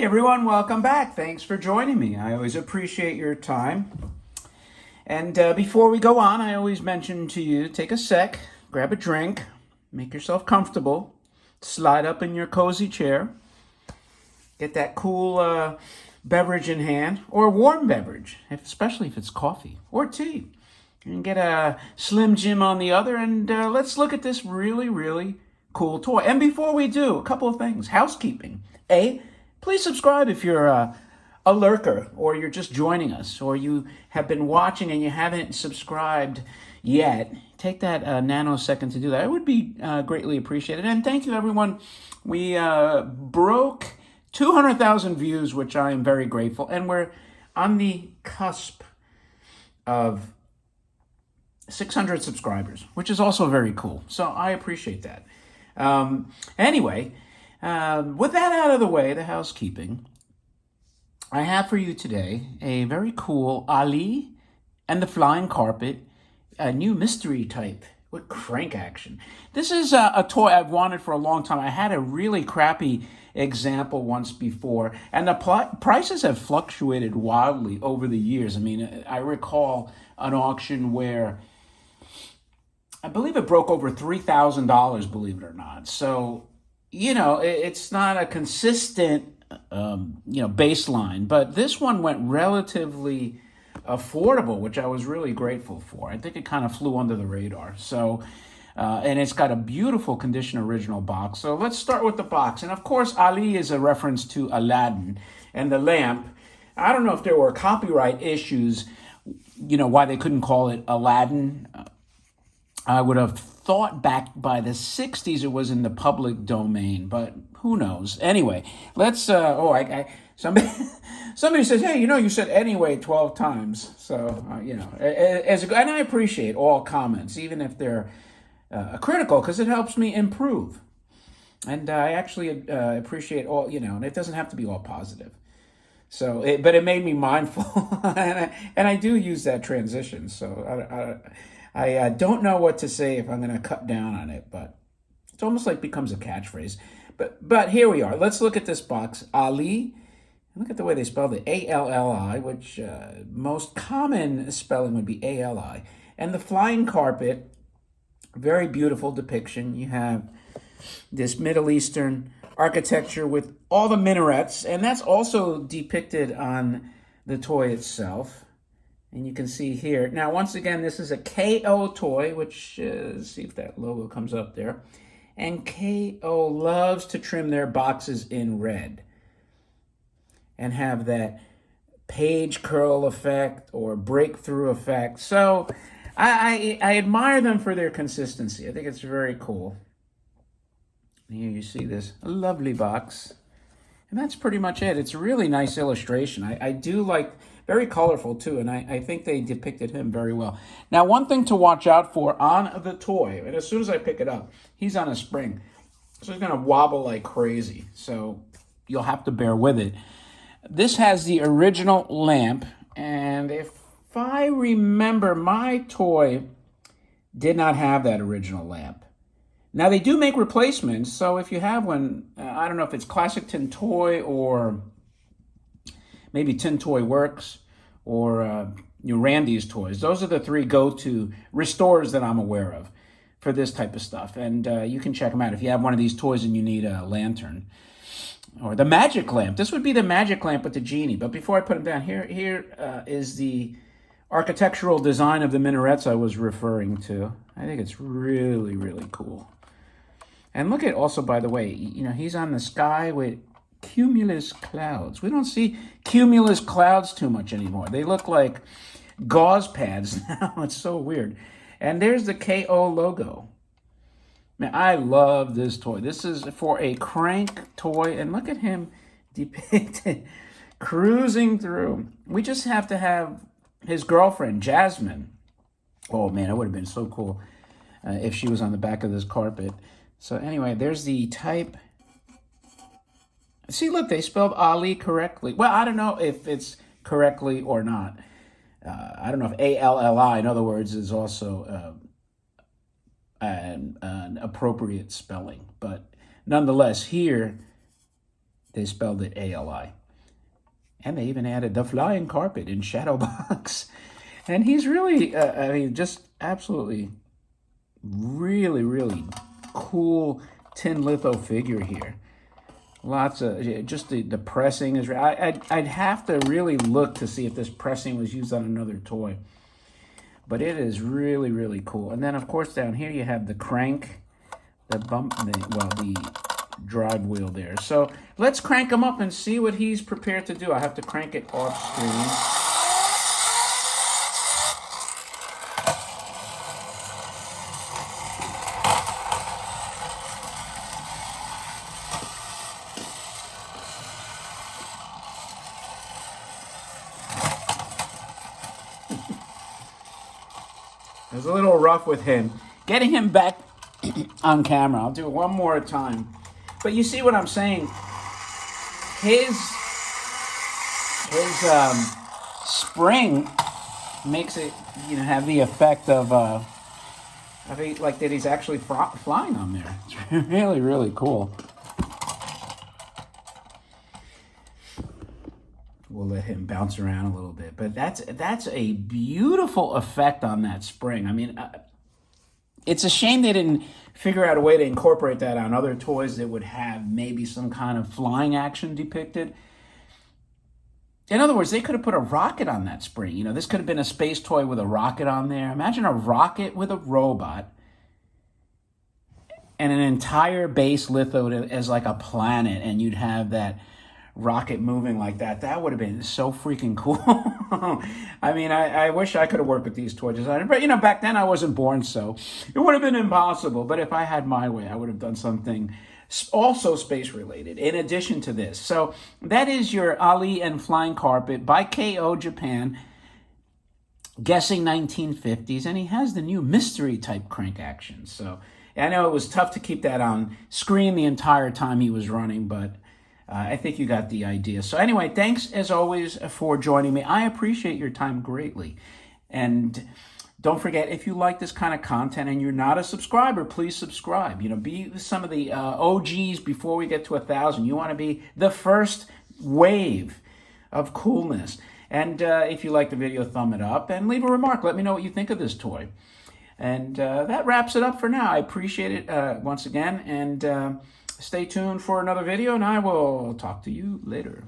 Hey everyone, welcome back. Thanks for joining me. I always appreciate your time. And before we go on, I always mention to you take a sec, grab a drink, make yourself comfortable, slide up in your cozy chair, get that cool beverage in hand, or warm beverage, especially if it's coffee or tea. And get a Slim Jim on the other, and let's look at this really cool toy. And before we do, a couple of things. Housekeeping. Please subscribe if you're a lurker, or you're just joining us, or you have been watching and you haven't subscribed yet. Take that nanosecond to do that. It would be greatly appreciated. And thank you, everyone. We broke 200,000 views, which I am very grateful. And we're on the cusp of 600 subscribers, which is also very cool. So I appreciate that. Anyway, with that out of the way, the housekeeping, I have for you today a very cool Alli and the Flying Carpet, a new mystery type with crank action. This is a toy I've wanted for a long time. I had a really crappy example once before, and the prices have fluctuated wildly over the years. I mean, I recall an auction where I believe it broke over $3,000, believe it or not. So, it's not a consistent, baseline. But this one went relatively affordable, which I was really grateful for. I think it kind of flew under the radar. So, and it's got a beautiful condition original box. So let's start with the box. And of course, Alli is a reference to Aladdin and the lamp. I don't know if there were copyright issues, why they couldn't call it Aladdin. I would have thought back by the 60s it was in the public domain, but who knows? Anyway, let's, somebody says, hey, you said anyway 12 times. So, and I appreciate all comments, even if they're critical, because it helps me improve. And I actually appreciate all, and it doesn't have to be all positive. So, but it made me mindful, and I do use that transition. So I don't know what to say if I'm going to cut down on it, but it's almost like becomes a catchphrase. But here we are. Let's look at this box. Alli. Look at the way they spelled it. A-L-L-I, which most common spelling would be A-L-I. And the Flying Carpet, very beautiful depiction. You have this Middle Eastern architecture with all the minarets, and that's also depicted on the toy itself. And you can see here. Now, once again, this is a KO toy, which, see if that logo comes up there. And KO loves to trim their boxes in red and have that page curl effect or breakthrough effect. So I admire them for their consistency. I think it's very cool. Here you see this lovely box. And that's pretty much it. It's a really nice illustration. I do like, very colorful too, and I think they depicted him very well. Now, one thing to watch out for on the toy, and as soon as I pick it up, he's on a spring. So he's gonna wobble like crazy. So you'll have to bear with it. This has the original lamp, and if I remember, my toy did not have that original lamp. Now, they do make replacements, so if you have one, I don't know if it's Classic Tin Toy or maybe Tin Toy Works or Randy's Toys. Those are the three go-to restores that I'm aware of for this type of stuff. And you can check them out if you have one of these toys and you need a lantern. Or the magic lamp. This would be the magic lamp with the genie. But before I put them down, here is the architectural design of the minarets I was referring to. I think it's really cool. And look at also, by the way, he's on the sky with cumulus clouds. We don't see cumulus clouds too much anymore. They look like gauze pads now. It's so weird. And there's the KO logo. Man, I love this toy. This is for a crank toy. And look at him depicted cruising through. We just have to have his girlfriend, Jasmine. Oh, man, it would have been so cool if she was on the back of this carpet. So anyway, there's the type. See, look, they spelled Alli correctly. Well, I don't know if it's correctly or not. I don't know if A-L-L-I, in other words, is also an appropriate spelling. But nonetheless, here They spelled it A-L-I. And they even added the flying carpet in shadow box. And he's really, I mean, just absolutely, really, really cool tin litho figure here. Lots of, just the pressing is, I'd have to really look to see if this pressing was used on another toy. But it is really, really cool. And then, of course, down here you have the crank, the drive wheel there. So let's crank him up and see what he's prepared to do. I have to crank it off screen. It was a little rough with him. Getting him back on camera. I'll do it one more time. But you see what I'm saying? His spring makes it, have the effect of like that he's actually flying on there. It's really, really cool. We'll let him bounce around a little bit, but that's a beautiful effect on that spring. I mean, it's a shame they didn't figure out a way to incorporate that on other toys that would have maybe some kind of flying action depicted. In other words, they could have put a rocket on that spring. This could have been a space toy with a rocket on there. Imagine a rocket with a robot and an entire base lithoed as like a planet, and you'd have that rocket moving like that. That would have been so freaking cool. I mean, I wish I could have worked with these toy designers, but back then I wasn't born, so it would have been impossible. But if I had my way, I would have done something also space related in addition to this. So that is your Alli and Flying Carpet by KO Japan, guessing 1950s, and he has the new mystery type crank action. So I know it was tough to keep that on screen the entire time he was running, but I think you got the idea. So anyway, thanks as always for joining me. I appreciate your time greatly. And don't forget, if you like this kind of content and you're not a subscriber, please subscribe. Be some of the OGs before we get to 1,000. You want to be the first wave of coolness. And if you like the video, thumb it up and leave a remark. Let me know what you think of this toy. And that wraps it up for now. I appreciate it once again. And stay tuned for another video, and I will talk to you later.